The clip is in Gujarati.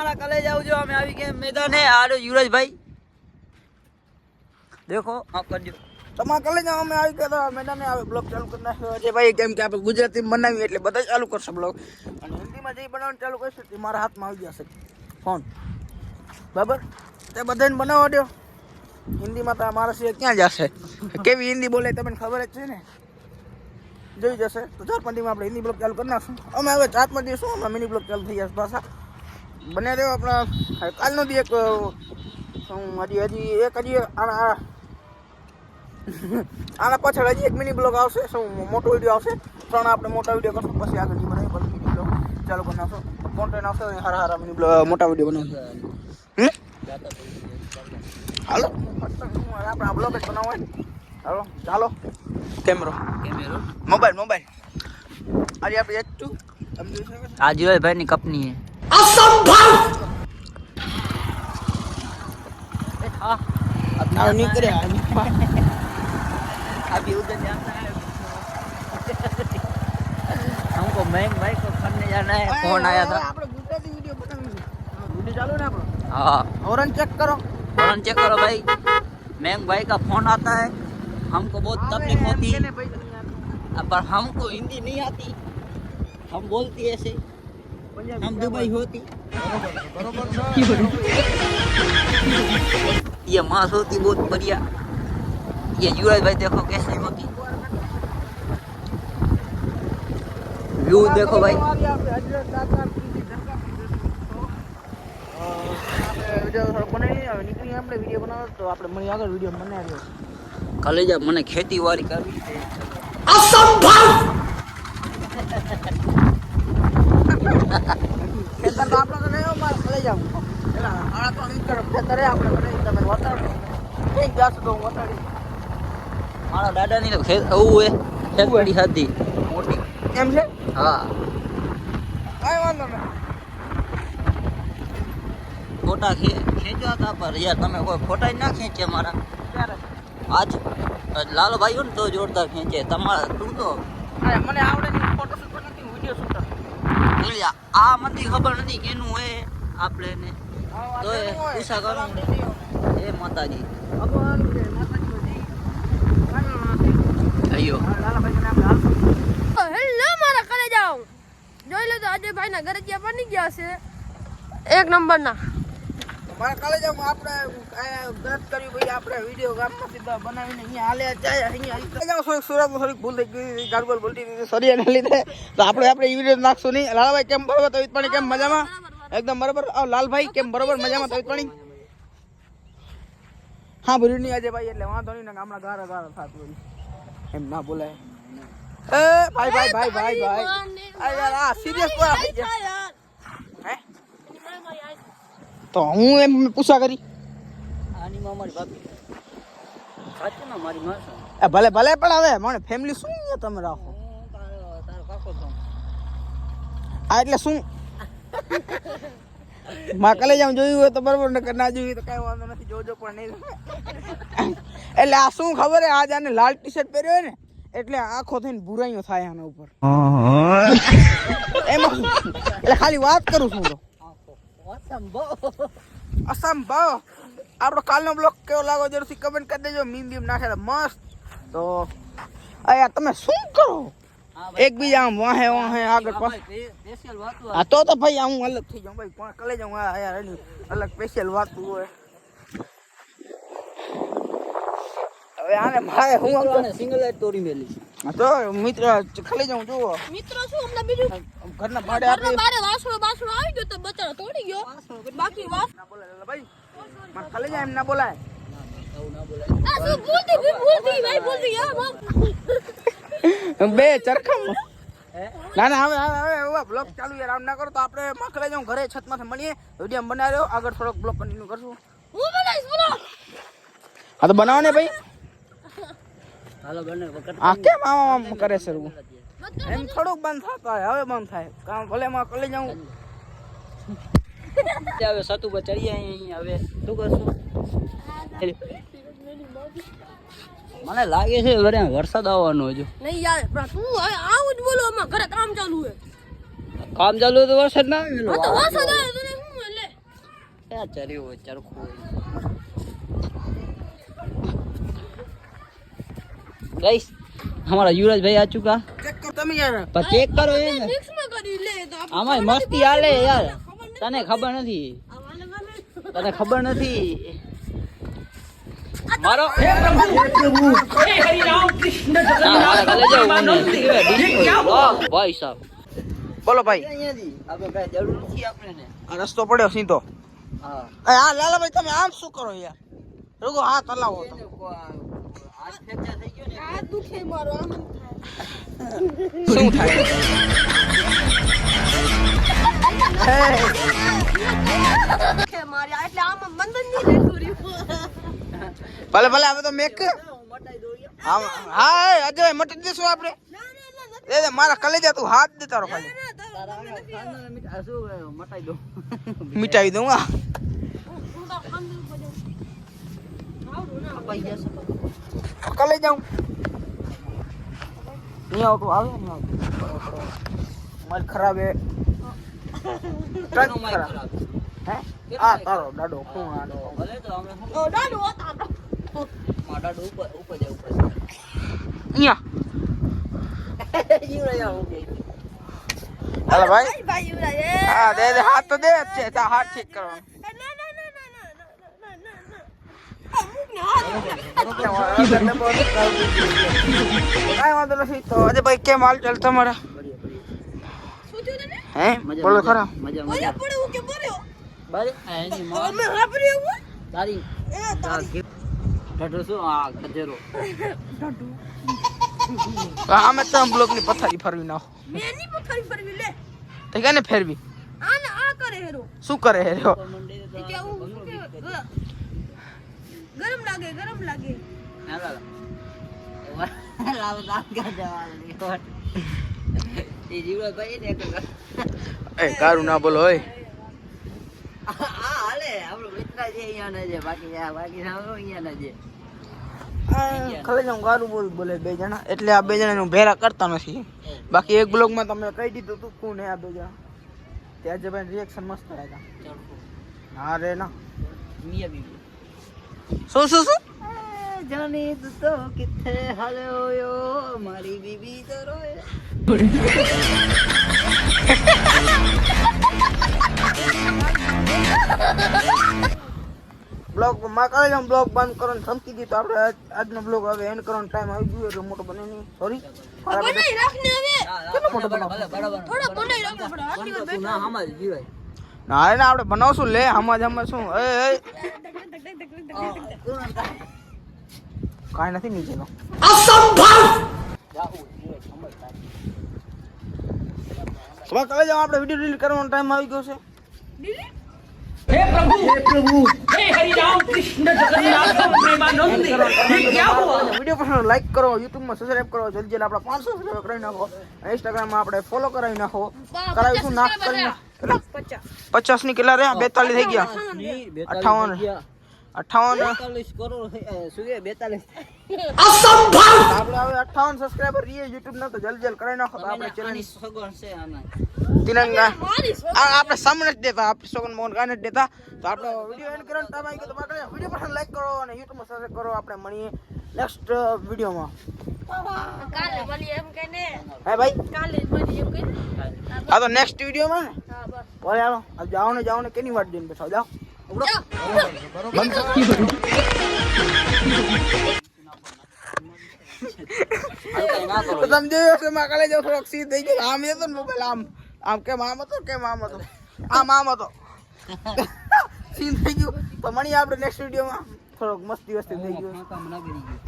મારા કલે જાવ જો અમે આવી ગયા મેદાને આડો યુવરાજ ભાઈ देखो आप कर दो તમારા કલે જાવ અમે આવી ગયા મેદાને આવે બ્લોગ ચાલુ કરી નાખ્યો છે ભાઈ કેમ કે આપણે ગુજરાતી બનાવી એટલે બધા ચાલુ કરશે બ્લોગ અને હિન્દીમાં જે બનાવવાનું ચાલુ કરશે તે મારા હાથમાં આવી જશે ફોન બરાબર તે બધાને બનાવવા દો હિન્દીમાં તો મારા સિવાય ક્યાં જશે કેવી હિન્દી બોલે તમને ખબર જ છે ને જોઈ જશે તો 4-5 દિવસમાં આપણે હિન્દી બ્લોગ ચાલુ કરી નાખશું અમે હવે 4-5 દિવસ શું મિની બ્લોગ ચાલુ થઈ જશે પાછા બને રહ્યો આપણા કાલનો દી એક હજી આના પાછળ હજી એક મિની બ્લોગ આવશે શું મોટો વિડીયો આવશે 3 આપણે મોટા વિડીયો કરશું પછી આગળ જે બનાવી પછી મિની બ્લોગ ચાલુ કરી નાખશું કોન્ટેન્ટ આવશે હારા હારા મિની બ્લોગ મોટા વિડીયો બનાવશું હાલો આપણે બ્લોગ જ બનાવવો હોય હાલો ચાલો કેમેરો મોબાઈલ આજે આપણે એક ટુ आज युवराज भाई ની कंपनी है अब नहीं करे अभी उधर जाना है हमको महंग भाई को करने जाना है फोन आया था આપણે ગુજરાતી વિડિયો બનાવીશું વિડિયો ચાલુ ને આપણો हाँ હોરન ચેક કરો फोन चेक करो भाई महंग भाई का फोन आता है हमको बहुत तकलीफ होती है पर हमको हिंदी नहीं आती हम बोलती ऐसे हम दुबई होती ये मांस होती बहुत बढ़िया ये युवराज भाई देखो कैसे होती व्यू देखो भाई નીકળી આપણે વિડીયો બનાવો તો આપણે મળી આગળ વિડીયો બનાવ્યો कलेजा मने खेती वाली करवी है ખેતર તો આપણે તો નહીં મારે લઈ જાવ એલા આળા તો નહીં કરો ખેતર આપણે નહીં તમે વતાડો કઈ જાસ તો વતાડી मारा दादा ની તો ખેત એવું હે ખેતડી હતી મોટી એમ છે હા કાઈ વાંધો નહીં ફોટા ખેંચવા હતા પર યાર તમે કોઈ ફોટા જ ના ખેંચે મારા ત્યારે આજ લાલો ભાઈ ને તો જોરદાર ખેંચે તમારા તું તો અરે મને આવડે નહીં ફોટો શૂટ નથી વિડિયો શૂટર આ મને ખબર નથી કેનું હે આપણે ને તો એ પૂછા કરો એ માતાજી ભગવાન કે માતાજી અયો લાલા ભાઈ ને આપણે હાલ હેલો મારા ઘરે જાઓ જોઈ લો તો આજે ભાઈ ના ઘરે જ્યાં બની ગયા છે એક નંબર ના મારા કાલે જાવ આપણે ગત કર્યું ભાઈ આપણે વિડિયો ગામમાં સીધા બનાવીને અહીંયા હાલે જાય અહીંયા જાવ સુરત થોડીક ભૂલ થઈ ગઈ ગાડબલ બોલતી હતી સોરી એના લીધે તો આપણે એ વિડિયો નાખશું નહીં લાલભાઈ કેમ બરોબર તો પણ કેમ મજામાં એકદમ બરોબર લાલભાઈ કેમ બરોબર મજામાં તો પણ હા ભૂલ્યું નહીં આજે ભાઈ એટલે વાંધો નહીં ને હમણાં ગારા થતું હોય એમ ના બોલાય એ ભાઈ આ યાર આ સિરિયસ હે તો હું એમ પૂછા કરી આની માં મારી ભાભી સાચું ના મારી માં ભલે પણ હવે મને ફેમિલી શું છે તમે રાખો તારો કાકો છો આ એટલે શું માં કલે જામ જોયું હોય તો બરોબર નકર ના જોયું તો કઈ વાંધો નથી જોજો પણ નહીં એટલે આ શું ખબર હે આજ આને લાલ ટી-શર્ટ પહેર્યો હોય ને એટલે આખો થઈને ભૂરાઈઓ થાય આના ઉપર એમાં એટલે ખાલી વાત કરું છું તો અસંભવ આપણો કાલનો બ્લોગ કેવો લાગો જરૂરથી કમેન્ટ કરી દેજો મીમ નાખે તો મસ્ત તો આ યાર તમે શું કરો એકબીજા આમ વાહે આગળ પાછળ સ્પેશિયલ વાતો હા તો ભાઈ હું અલગ થઈ જાઉં ભાઈ કોણ કલે જાઉં આ યાર એની અલગ સ્પેશિયલ વાત હોય હવે આને મારે હું સિંગલ લાઈટ તોડી મેલી હા તો મિત્ર ખાલી જાઉં જુઓ મિત્રો શું હમણાં બીજું ઘરના ભાડે ઘરનો આપી બારે વાસણો આવી ગયો તો બચારો તોડી ગયો બાકી વાસ ના બોલાય ભાઈ મને ખાલી જાય એમ ના બોલાય આ શું ભૂલતી ભાઈ ભૂલતી યાર બે ચરખા ના હવે બ્લોગ ચાલુ યાર આમ ના કરો તો આપણે મખલે જાઉં ઘરે છતમાંથી મળીએ વિડીયો બનાવ્યો આગળ થોડોક બ્લોગ કન્ટિન્યુ કરશું હું બનાવીશ બોલો હા તો બનાવો ને ભાઈ હાલો બને આ કેમ આમ કરે છે એમ થોડુંક બંધ થતો હોય હવે બંધ થાય કામ ભલે માં કલે જાઉં હવે સતુ પર ચડીએ અહીંયા હવે શું કરશું મને લાગે છે વરે વરસાદ આવવાનો હજુ નહીં યાર પણ તું હવે આવું જ બોલો અમાર ઘરે કામ ચાલુ હે કામ ચાલુ તો વરસાદ ના આવે તો વરસાદ આવે તો શું લે क्या चरी हो चरखो गाइस हमारा युवराज भाई आ चुका ચેક કર તમે યાર पर चेक करो ये મિક્સ માં કરી લે તો આપણે आमा मस्ती आले यार तने खबर नहीं तने खबर नहीं मारो हे प्रभु हे हरि राम कृष्ण जगन्नाथ भाई साहब બોલો ભાઈ અહીંયાથી આપણે ભાઈ જરૂર નથી આપણે ને આ રસ્તો પડ્યો સીધો હા હા લાલાભાઈ તમે આમ શું કરો યાર રૂગો હાથ હલાવો તમે હાથ ફ્રેક્ચર થઈ ગયો ને આ દુખે મારો આમ શું થાય દુખે મારી એટલે આમ બંધન નહીં રહેતું રહ્યું ભલે ભલે હવે તો મેક હા હા અજય મટી દેશું આપણે દે મારા કલેજા તું હાથ દે તારો ખાલી મટાઈ દો મિટાવી દઉં આ કલે જાઉં નહીં આવતું આવે નહીં આવતું માલ ખરાબ હે ટ્રક ખરાબ હે આ તારો દાડો શું આડો ભલે તો અમે ઓ દાડો હતા માડા ઉપર ઉપર જાય ઉપર અહીંયા જીવ રહ્યા ઓકે હાલો ભાઈ ભાઈ યુવરાજ હા દે દે હાથ તો દે છે તા હાથ ઠીક કરવાનો કાંઈ વાંધો નથી તો અજય ભાઈ કેમ હાલ ચાલ તમારા હે બોલો ખરા મજા ઓરે મજા પડ્યું કે મર્યો બારે એની માં અમે વાપર્યું હું તારી ઢઢો શું આ ગધેરો આમે તો બ્લોક ની પથારી ફરવી નાખો મેં ની પથારી ફરવી લે તો કેને ફેરવી આને આ કરે હેરો શું કરે હે રહ્યો કે હું શું કહેવાય ગરમ લાગે ના લાવ લાવ જવાની એ જીવડો ભાઈ ને એ કારું ના બોલો ઓય હાલે આપણો મિત્ર છે અહીંયા ના છે બાકી સાંભળો અહીંયા ના છે ખબર છે હું ગારું બોલે બે જણા એટલે આ બે જણા ભેરા કરતા નથી બાકી એક બ્લોગ માં તમે કહી દીધું તું કોણ હે આ બે જણા ત્યાં જે ભાઈ રિએક્શન મસ્ત હતા હા રે ના મિયા બીબી શું શું શું જાને તું તો કિથે હાલ્યો મારી બીબી તો રોય બ્લોગ માં કરે છે બ્લોગ બંધ કરવાનું ધમકી દીધું આપણે આજનો બ્લોગ હવે એન્ડ કરવાનો ટાઈમ આવી ગયો એટલે મોટો બને નહીં સોરી બનાઈ રાખને હવે કેટલો મોટો બનાવ થોડો બનાઈ રાખો આપણે આટલી વાર બેઠા ના હમાજ જીવાય ના એને આપણે બનાવશું લે હમજ શું એ કાંઈ નથી નીચેનો હવે કહે જાવ આપણે વિડીયો ડિલીટ કરવાનો ટાઈમ આવી ગયો છે વિડીયો પસંદ લાઈક કરો યુટ્યુબમાં સબસ્ક્રાઇબ કરો જલ્દી જલ્દી આપણા 500 સબસ્ક્રાઇબ કરી નાખો ઇન્સ્ટાગ્રામમાં આપણે ફોલો કરાવી નાખો કરાવીશું નાખ કરી નાખો 50 ની કેટલા રહ્યા 42 થઈ ગયા 58 42 કરોડ શું 42 આપણે હવે 58 સબસ્ક્રાઇબર રહીએ યુટ્યુબ ના તો જલ્દી જલ્દી કરાવી નાખો તો આપણે ચેનલ સગવડ છે આમાં તિરંગા મારી આપણે સામે જ દેતા આપણે સોગન મોહન ગાને જ દેતા તો આપણે વિડીયો એન્ડ કરવાનો ટાઈમ આવી ગયો તો આપણે વિડીયો પસંદ લાઈક કરો અને યુટ્યુબમાં સબસ્ક્રાઇબ કરો આપણે મળીએ નેક્સ્ટ વિડીયોમાં કાલે મળી એમ કે ને હે ભાઈ કાલે મળી એમ કે આ તો નેક્સ્ટ વિડીયોમાં ને હા બસ બોલે હાલો આ જાઓ ને કેની વાટ જોઈને બેઠા જાઓ તો તમે જોયો છે માં કાલે જાવ થોડોક સીધ થઈ ગયો આમ હતો ને મોબાઈલ આમ કેમ આમ હતો આમ હતો સીન થઈ ગયું તો મળી આપણે નેક્સ્ટ વિડીયોમાં થોડોક મસ્તી વસ્તી થઈ ગયું કામ ના કરી ગયું